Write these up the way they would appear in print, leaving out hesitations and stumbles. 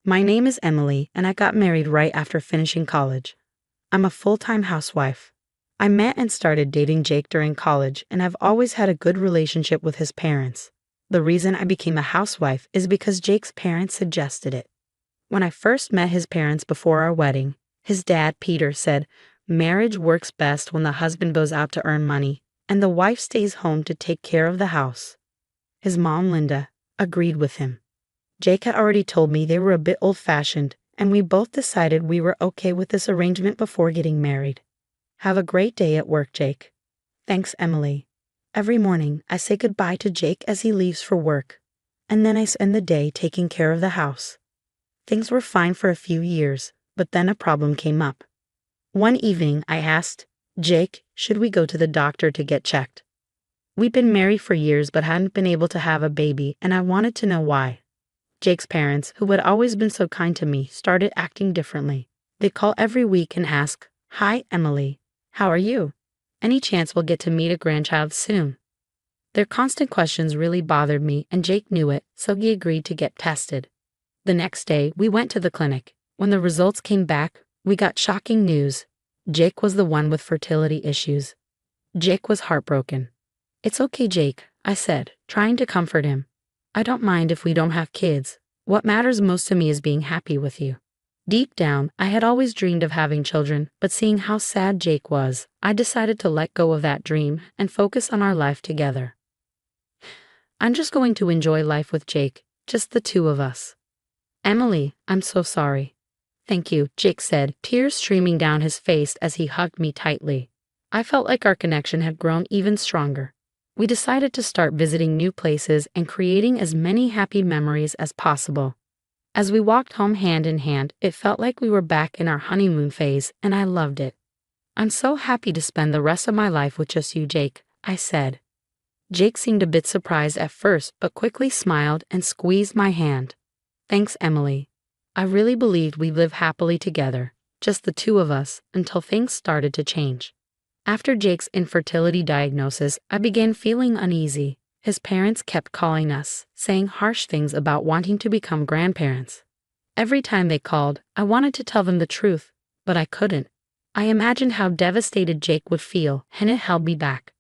My name is Emily, and I got married right after finishing college. I'm a full-time housewife. I met and started dating Jake during college, and I've always had a good relationship with his parents. The reason I became a housewife is because Jake's parents suggested it. When I first met his parents before our wedding, his dad, Peter, said, "Marriage works best when the husband goes out to earn money, and the wife stays home to take care of the house." His mom, Linda, agreed with him. Jake had already told me they were a bit old-fashioned, and we both decided we were okay with this arrangement before getting married. Have a great day at work, Jake. Thanks, Emily. Every morning, I say goodbye to Jake as he leaves for work, and then I spend the day taking care of the house. Things were fine for a few years, but then a problem came up. One evening, I asked, "Jake, should we go to the doctor to get checked?" We'd been married for years but hadn't been able to have a baby, and I wanted to know why. Jake's parents, who had always been so kind to me, started acting differently. They'd call every week and ask, "Hi, Emily. How are you? Any chance we'll get to meet a grandchild soon?" Their constant questions really bothered me, and Jake knew it, so he agreed to get tested. The next day, we went to the clinic. When the results came back, we got shocking news. Jake was the one with fertility issues. Jake was heartbroken. "It's okay, Jake," I said, trying to comfort him. "I don't mind if we don't have kids. What matters most to me is being happy with you." Deep down, I had always dreamed of having children, but seeing how sad Jake was, I decided to let go of that dream and focus on our life together. "I'm just going to enjoy life with Jake, just the two of us." "Emily, I'm so sorry." "Thank you," Jake said, tears streaming down his face as he hugged me tightly. I felt like our connection had grown even stronger. We decided to start visiting new places and creating as many happy memories as possible. As we walked home hand in hand, it felt like we were back in our honeymoon phase, and I loved it. "I'm so happy to spend the rest of my life with just you, Jake," I said. Jake seemed a bit surprised at first, but quickly smiled and squeezed my hand. "Thanks, Emily. I really believed we'd live happily together, just the two of us, until things started to change." After Jake's infertility diagnosis, I began feeling uneasy. His parents kept calling us, saying harsh things about wanting to become grandparents. Every time they called, I wanted to tell them the truth, but I couldn't. I imagined how devastated Jake would feel, and it held me back.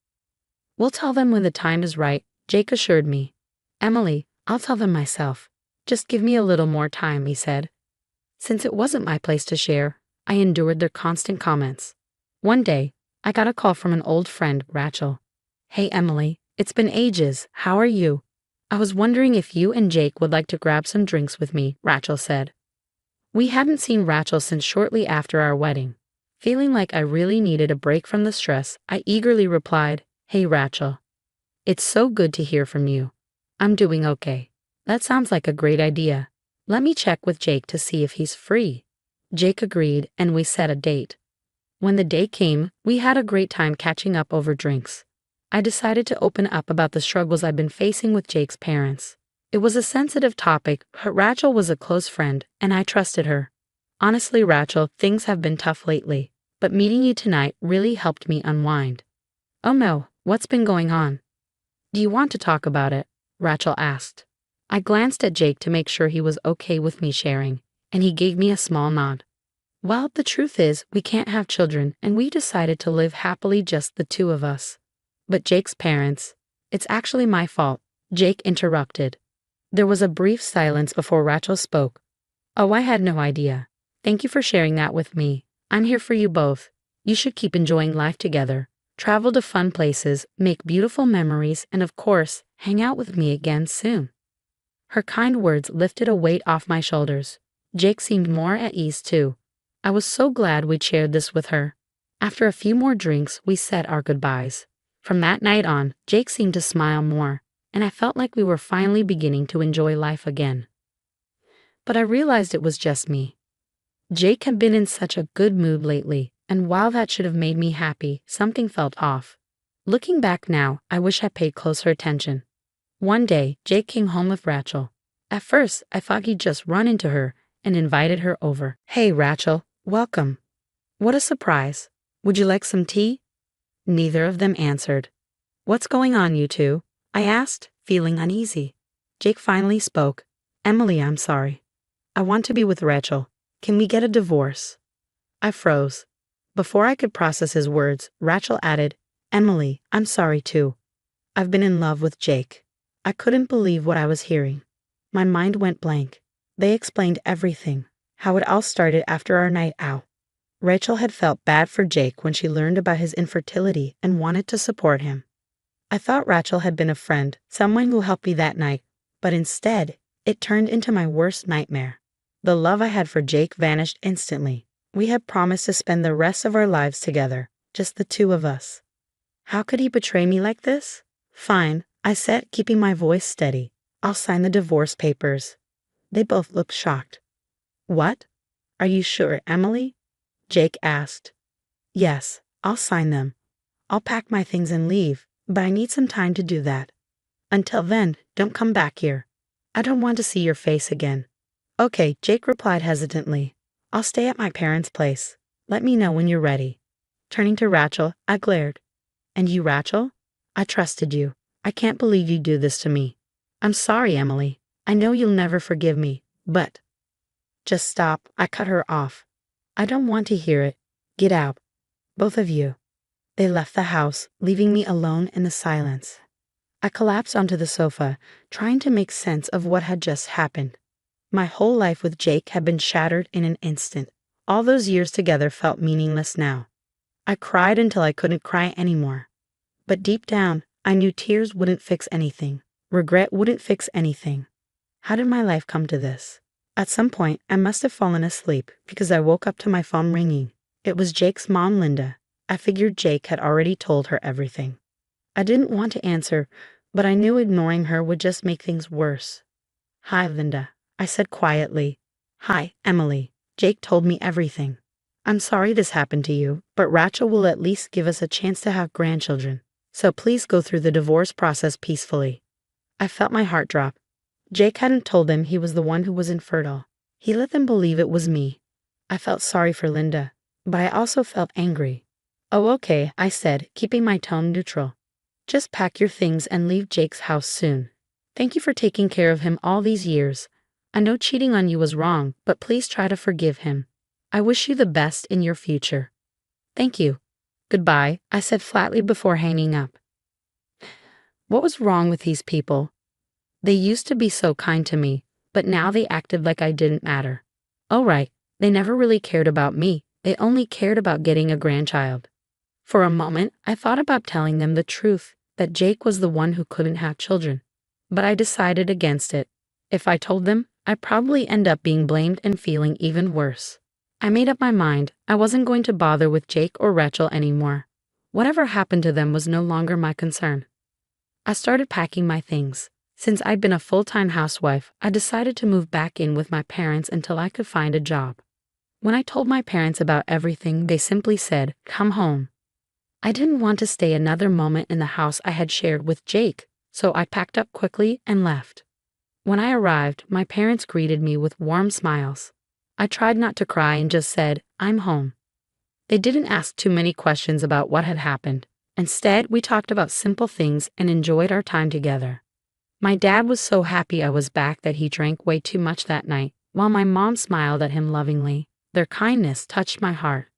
"We'll tell them when the time is right," Jake assured me. "Emily, I'll tell them myself. Just give me a little more time," he said. Since it wasn't my place to share, I endured their constant comments. One day, I got a call from an old friend, Rachel. "Hey, Emily, it's been ages. How are you? I was wondering if you and Jake would like to grab some drinks with me," Rachel said. We hadn't seen Rachel since shortly after our wedding. Feeling like I really needed a break from the stress, I eagerly replied, "Hey, Rachel. It's so good to hear from you. I'm doing okay." "That sounds like a great idea. Let me check with Jake to see if he's free." Jake agreed, and we set a date. When the day came, we had a great time catching up over drinks. I decided to open up about the struggles I'd been facing with Jake's parents. It was a sensitive topic, but Rachel was a close friend, and I trusted her. "Honestly, Rachel, things have been tough lately, but meeting you tonight really helped me unwind." "Oh no, what's been going on?" "Do you want to talk about it?" Rachel asked. I glanced at Jake to make sure he was okay with me sharing, and he gave me a small nod. "Well, the truth is, we can't have children, and we decided to live happily, just the two of us." "But Jake's parents—" "It's actually my fault," Jake interrupted. There was a brief silence before Rachel spoke. "Oh, I had no idea. Thank you for sharing that with me. I'm here for you both. You should keep enjoying life together. Travel to fun places, make beautiful memories, and of course, hang out with me again soon." Her kind words lifted a weight off my shoulders. Jake seemed more at ease too. I was so glad we'd shared this with her. After a few more drinks, we said our goodbyes. From that night on, Jake seemed to smile more, and I felt like we were finally beginning to enjoy life again. But I realized it was just me. Jake had been in such a good mood lately, and while that should have made me happy, something felt off. Looking back now, I wish I paid closer attention. One day, Jake came home with Rachel. At first, I thought he'd just run into her and invited her over. "Hey, Rachel, welcome." What a surprise. "Would you like some tea?" Neither of them answered. "What's going on, you two?" I asked, feeling uneasy. Jake finally spoke. "Emily, I'm sorry. I want to be with Rachel. Can we get a divorce? I froze. Before I could process his words, Rachel added, Emily, I'm sorry too. I've been in love with Jake. I couldn't believe what I was hearing. My mind went blank. They explained everything, how it all started after our night out. Rachel had felt bad for Jake when she learned about his infertility and wanted to support him. I thought Rachel had been a friend, someone who helped me that night, but instead, it turned into my worst nightmare. The love I had for Jake vanished instantly. We had promised to spend the rest of our lives together, just the two of us. How could he betray me like this? Fine, I said, keeping my voice steady. I'll sign the divorce papers. They both looked shocked. What? Are you sure, Emily? Jake asked. Yes, I'll sign them. I'll pack my things and leave, but I need some time to do that. Until then, don't come back here. I don't want to see your face again. Okay, Jake replied hesitantly. I'll stay at my parents' place. Let me know when you're ready. Turning to Rachel, I glared. And you, Rachel? I trusted you. I can't believe you do this to me. I'm sorry, Emily. I know you'll never forgive me, but... Just stop, I cut her off. I don't want to hear it. Get out. Both of you. They left the house, leaving me alone in the silence. I collapsed onto the sofa, trying to make sense of what had just happened. My whole life with Jake had been shattered in an instant. All those years together felt meaningless now. I cried until I couldn't cry anymore. But deep down, I knew tears wouldn't fix anything. Regret wouldn't fix anything. How did my life come to this? At some point, I must have fallen asleep because I woke up to my phone ringing. It was Jake's mom, Linda. I figured Jake had already told her everything. I didn't want to answer, but I knew ignoring her would just make things worse. Hi, Linda, I said quietly. Hi, Emily. Jake told me everything. I'm sorry this happened to you, but Rachel will at least give us a chance to have grandchildren. So please go through the divorce process peacefully. I felt my heart drop. Jake hadn't told them he was the one who was infertile. He let them believe it was me. I felt sorry for Linda, but I also felt angry. Oh, okay, I said, keeping my tone neutral. Just pack your things and leave Jake's house soon. Thank you for taking care of him all these years. I know cheating on you was wrong, but please try to forgive him. I wish you the best in your future. Thank you. Goodbye, I said flatly before hanging up. What was wrong with these people? They used to be so kind to me, but now they acted like I didn't matter. Oh right, they never really cared about me. They only cared about getting a grandchild. For a moment, I thought about telling them the truth, that Jake was the one who couldn't have children. But I decided against it. If I told them, I'd probably end up being blamed and feeling even worse. I made up my mind. I wasn't going to bother with Jake or Rachel anymore. Whatever happened to them was no longer my concern. I started packing my things. Since I'd been a full-time housewife, I decided to move back in with my parents until I could find a job. When I told my parents about everything, they simply said, "Come home." I didn't want to stay another moment in the house I had shared with Jake, so I packed up quickly and left. When I arrived, my parents greeted me with warm smiles. I tried not to cry and just said, "I'm home." They didn't ask too many questions about what had happened. Instead, we talked about simple things and enjoyed our time together. My dad was so happy I was back that he drank way too much that night, while my mom smiled at him lovingly. Their kindness touched my heart.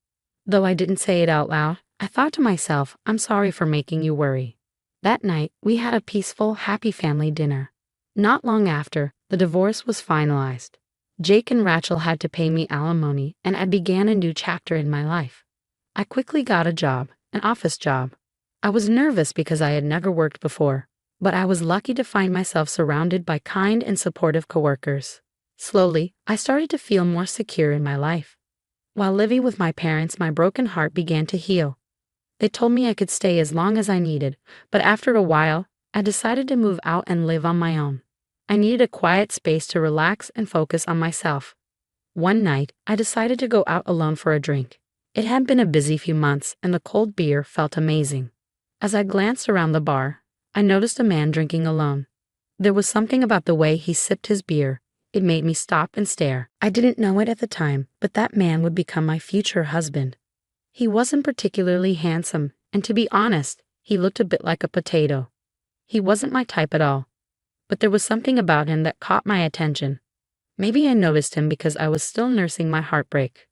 Though I didn't say it out loud, I thought to myself, I'm sorry for making you worry. That night, we had a peaceful, happy family dinner. Not long after, the divorce was finalized. Jake and Rachel had to pay me alimony, and I began a new chapter in my life. I quickly got a job, an office job. I was nervous because I had never worked before, but I was lucky to find myself surrounded by kind and supportive coworkers. Slowly, I started to feel more secure in my life. While living with my parents, my broken heart began to heal. They told me I could stay as long as I needed, but after a while, I decided to move out and live on my own. I needed a quiet space to relax and focus on myself. One night, I decided to go out alone for a drink. It had been a busy few months, and the cold beer felt amazing. As I glanced around the bar, I noticed a man drinking alone. There was something about the way he sipped his beer. It made me stop and stare. I didn't know it at the time, but that man would become my future husband. He wasn't particularly handsome, and to be honest, he looked a bit like a potato. He wasn't my type at all. But there was something about him that caught my attention. Maybe I noticed him because I was still nursing my heartbreak.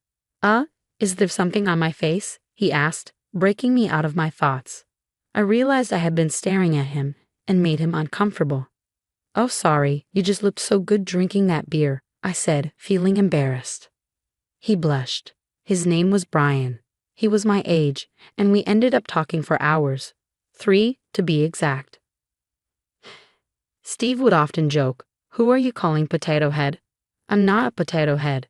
Is there something on my face?" he asked, breaking me out of my thoughts. I realized I had been staring at him and made him uncomfortable. "Oh, sorry, you just looked so good drinking that beer," I said, feeling embarrassed. He blushed. His name was Brian. He was my age, and we ended up talking for hours. 3, to be exact. Steve would often joke, "Who are you calling potato head?" "I'm not a potato head."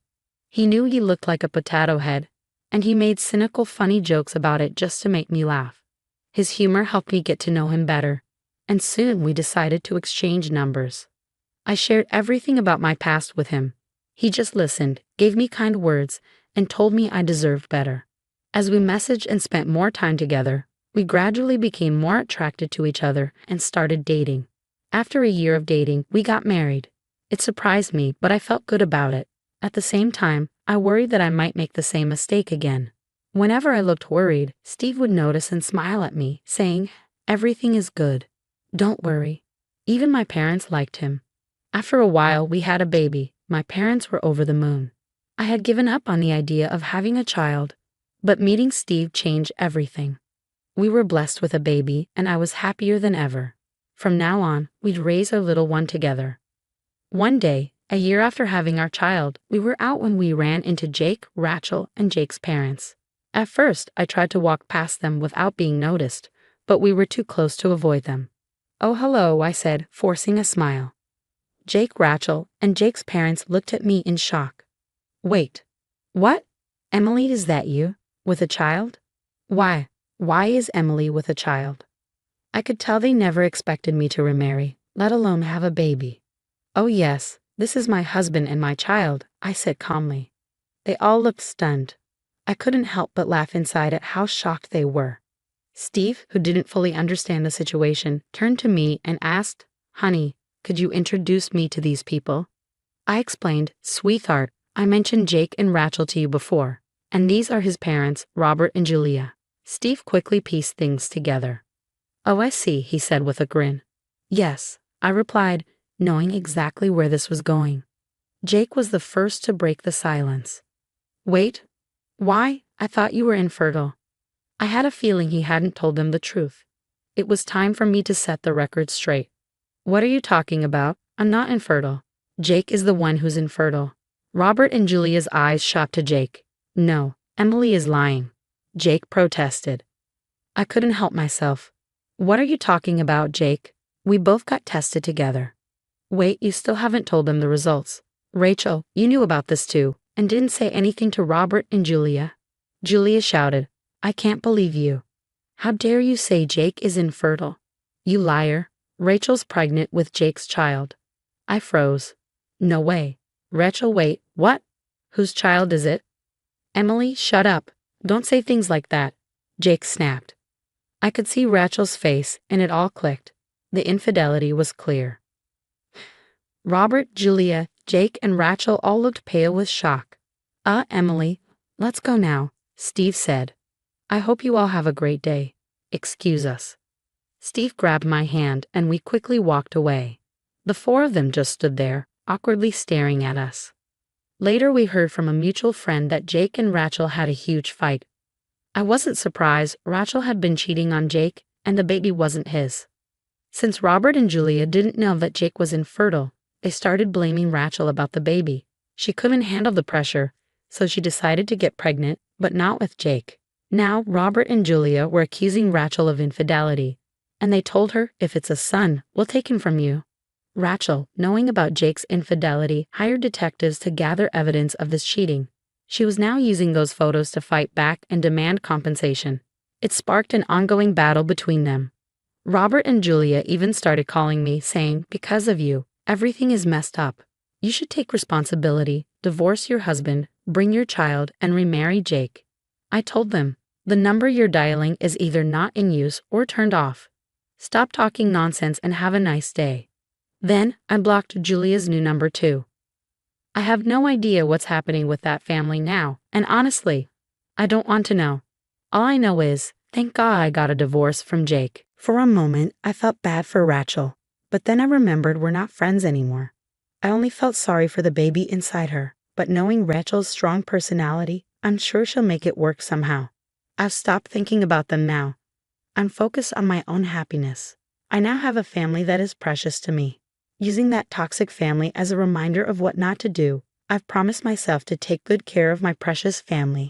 He knew he looked like a potato head, and he made cynical, funny jokes about it just to make me laugh. His humor helped me get to know him better, and soon we decided to exchange numbers. I shared everything about my past with him. He just listened, gave me kind words, and told me I deserved better. As we messaged and spent more time together, we gradually became more attracted to each other and started dating. After a year of dating, we got married. It surprised me, but I felt good about it. At the same time, I worried that I might make the same mistake again. Whenever I looked worried, Steve would notice and smile at me, saying, "Everything is good. Don't worry." Even my parents liked him. After a while, we had a baby. My parents were over the moon. I had given up on the idea of having a child, but meeting Steve changed everything. We were blessed with a baby, and I was happier than ever. From now on, we'd raise our little one together. One day, a year after having our child, we were out when we ran into Jake, Rachel, and Jake's parents. At first, I tried to walk past them without being noticed, but we were too close to avoid them. "Oh, hello," I said, forcing a smile. Jake, Rachel, and Jake's parents looked at me in shock. "Wait. What? Emily, is that you? With a child? Why? Why is Emily with a child?" I could tell they never expected me to remarry, let alone have a baby. "Oh yes, this is my husband and my child," I said calmly. They all looked stunned. I couldn't help but laugh inside at how shocked they were. Steve, who didn't fully understand the situation, turned to me and asked, "Honey, could you introduce me to these people?" I explained, "Sweetheart, I mentioned Jake and Rachel to you before, and these are his parents, Robert and Julia." Steve quickly pieced things together. "Oh, I see," he said with a grin. "Yes," I replied, knowing exactly where this was going. Jake was the first to break the silence. "Wait, why? I thought you were infertile." I had a feeling he hadn't told them the truth. It was time for me to set the record straight. "What are you talking about? I'm not infertile. Jake is the one who's infertile." Robert and Julia's eyes shot to Jake. "No, Emily is lying." Jake protested. I couldn't help myself. "What are you talking about, Jake? We both got tested together." "Wait, you still haven't told them the results. Rachel, you knew about this too, and didn't say anything to Robert and Julia." Julia shouted, "I can't believe you. How dare you say Jake is infertile? You liar. Rachel's pregnant with Jake's child." I froze. "No way. Rachel, wait, what? Whose child is it?" "Emily, shut up. Don't say things like that," Jake snapped. I could see Rachel's face, and it all clicked. The infidelity was clear. Robert, Julia, Jake, and Rachel all looked pale with shock. Emily, let's go now," Steve said. "I hope you all have a great day. Excuse us." Steve grabbed my hand, and we quickly walked away. The four of them just stood there, awkwardly staring at us. Later, we heard from a mutual friend that Jake and Rachel had a huge fight. I wasn't surprised. Rachel had been cheating on Jake, and the baby wasn't his. Since Robert and Julia didn't know that Jake was infertile, they started blaming Rachel about the baby. She couldn't handle the pressure, so she decided to get pregnant, but not with Jake. Now, Robert and Julia were accusing Rachel of infidelity, and they told her, "If it's a son, we'll take him from you." Rachel, knowing about Jake's infidelity, hired detectives to gather evidence of this cheating. She was now using those photos to fight back and demand compensation. It sparked an ongoing battle between them. Robert and Julia even started calling me, saying, "Because of you, everything is messed up. You should take responsibility, divorce your husband, bring your child, and remarry Jake." I told them, "The number you're dialing is either not in use or turned off. Stop talking nonsense and have a nice day." Then I blocked Julia's new number too. I have no idea what's happening with that family now, and honestly, I don't want to know. All I know is, thank God I got a divorce from Jake. For a moment, I felt bad for Rachel, but then I remembered we're not friends anymore. I only felt sorry for the baby inside her, but knowing Rachel's strong personality, I'm sure she'll make it work somehow. I've stopped thinking about them now. I'm focused on my own happiness. I now have a family that is precious to me. Using that toxic family as a reminder of what not to do, I've promised myself to take good care of my precious family.